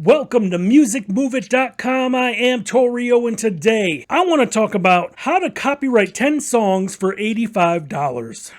Welcome to musicmoveit.com. I am Torio, and today I want to talk about how to copyright 10 songs for $85.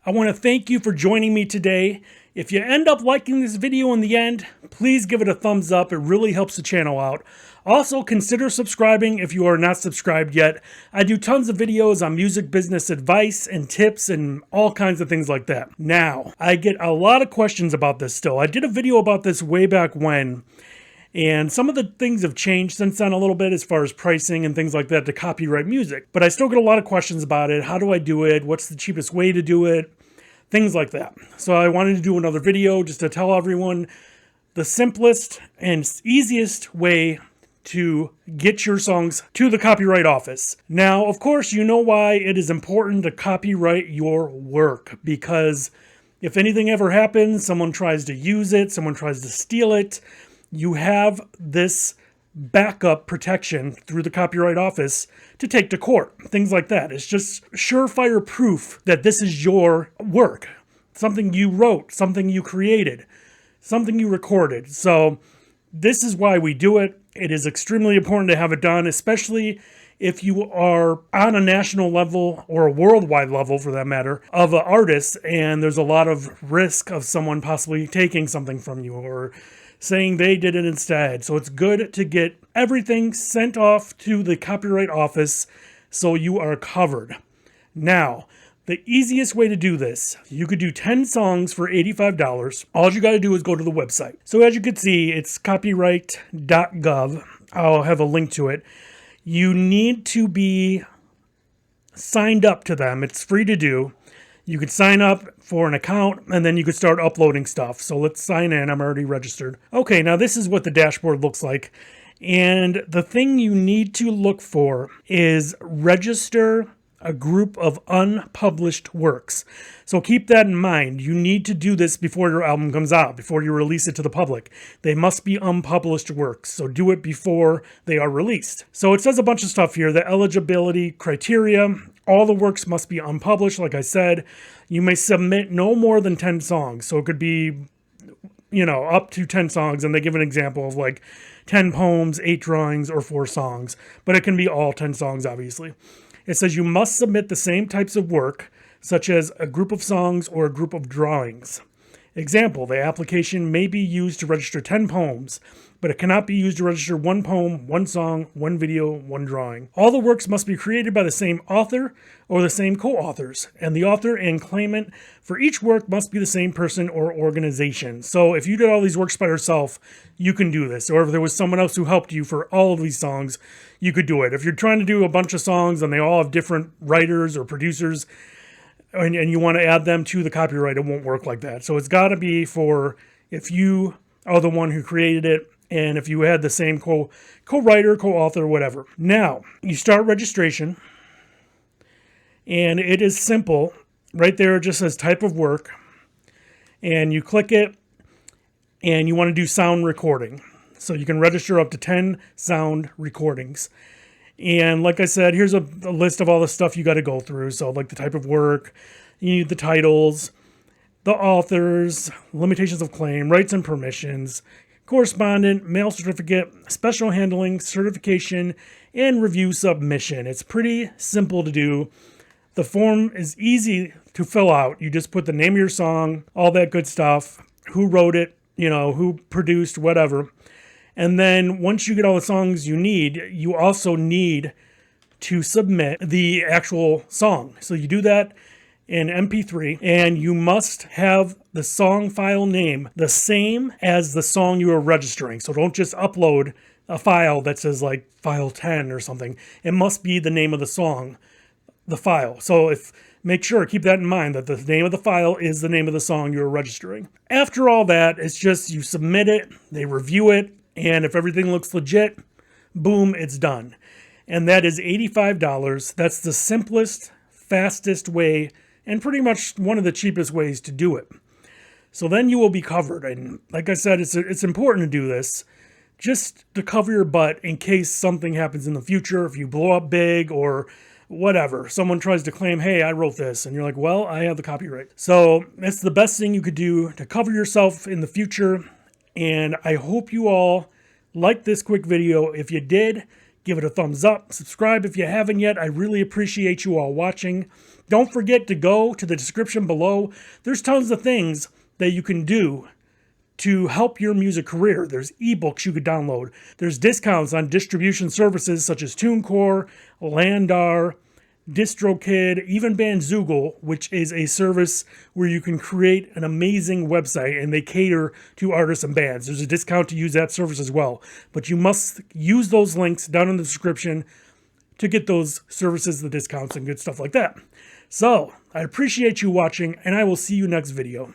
I want to thank you for joining me today. If you end up liking this video in the end, please give it a thumbs up. It really helps the channel out. Also, consider subscribing if you are not subscribed yet. I do tons of videos on music business advice and tips and all kinds of things like that. Now, I get a lot of questions about this still. I did a video about this way back when, and some of the things have changed since then a little bit as far as pricing and things like that to copyright music. But I still get a lot of questions about it. How do I do it? What's the cheapest way to do it? Things like that. So I wanted to do another video just to tell everyone the simplest and easiest way to get your songs to the Copyright Office. Now, of course, you know why it is important to copyright your work, because if anything ever happens, someone tries to use it, someone tries to steal it, you have this backup protection through the Copyright Office to take to court. Things like that. It's just surefire proof that this is your work. Something you wrote, something you created, something you recorded. So this is why we do it. It is extremely important to have it done, especially if you are on a national level or a worldwide level, for that matter, of an artist, and there's a lot of risk of someone possibly taking something from you or saying they did it instead. So it's good to get everything sent off to the Copyright Office so you are covered. Now, the easiest way to do this, you could do 10 songs for $85. All you got to do is go to the website. So as you can see, it's copyright.gov. I'll have a link to it. You need to be signed up to them. It's free to do. You could sign up for an account, and then you could start uploading stuff. So let's sign in. I'm already registered. Okay, now this is what the dashboard looks like. And the thing you need to look for is register a group of unpublished works. So keep that in mind. You need to do this before your album comes out, before you release it to the public. They must be unpublished works, so do it before they are released. So it says a bunch of stuff here. The eligibility criteria, all the works must be unpublished, like I said. You may submit no more than 10 songs. So it could be, up to 10 songs, and they give an example of like 10 poems, 8 drawings, or 4 songs. But it can be all 10 songs, obviously. It says you must submit the same types of work, such as a group of songs or a group of drawings. Example, the application may be used to register 10 poems, but it cannot be used to register 1 poem, 1 song, 1 video, 1 drawing. All the works must be created by the same author or the same co-authors, and the author and claimant for each work must be the same person or organization. So if you did all these works by yourself, you can do this. Or if there was someone else who helped you for all of these songs, you could do it. If you're trying to do a bunch of songs and they all have different writers or producers, and you want to add them to the copyright, it won't work like that. So it's got to be for if you are the one who created it, and if you had the same co-writer, co-author, whatever. Now, you start registration, and it is simple. Right there, it just says type of work, and you click it, and you want to do sound recording. So you can register up to 10 sound recordings. And like I said, here's a list of all the stuff you got to go through. So like the type of work, you need the titles, the authors, limitations of claim, rights and permissions, correspondent, mail certificate, special handling, certification, and review submission. It's pretty simple to do. The form is easy to fill out. You just put the name of your song, all that good stuff, who wrote it, who produced, whatever. And then once you get all the songs you need, you also need to submit the actual song. So you do that in MP3, and you must have the song file name the same as the song you are registering. So don't just upload a file that says like file 10 or something. It must be the name of the song, the file. So make sure, keep that in mind, that the name of the file is the name of the song you're registering. After all that, it's just you submit it, they review it, and if everything looks legit, boom, it's done. And that is $85. That's the simplest, fastest way, and pretty much one of the cheapest ways to do it. So then you will be covered. And like I said, it's important to do this just to cover your butt in case something happens in the future, if you blow up big or whatever. Someone tries to claim, hey, I wrote this, and you're like, well, I have the copyright. So that's the best thing you could do to cover yourself in the future. And I hope you all liked this quick video. If you did, give it a thumbs up. Subscribe if you haven't yet. I really appreciate you all watching. Don't forget to go to the description below. There's tons of things that you can do to help your music career. There's ebooks you could download. There's discounts on distribution services such as TuneCore, Landr, DistroKid, even Bandzoogle, which is a service where you can create an amazing website and they cater to artists and bands. There's a discount to use that service as well. But you must use those links down in the description to get those services, the discounts, and good stuff like that. So, I appreciate you watching, and I will see you next video.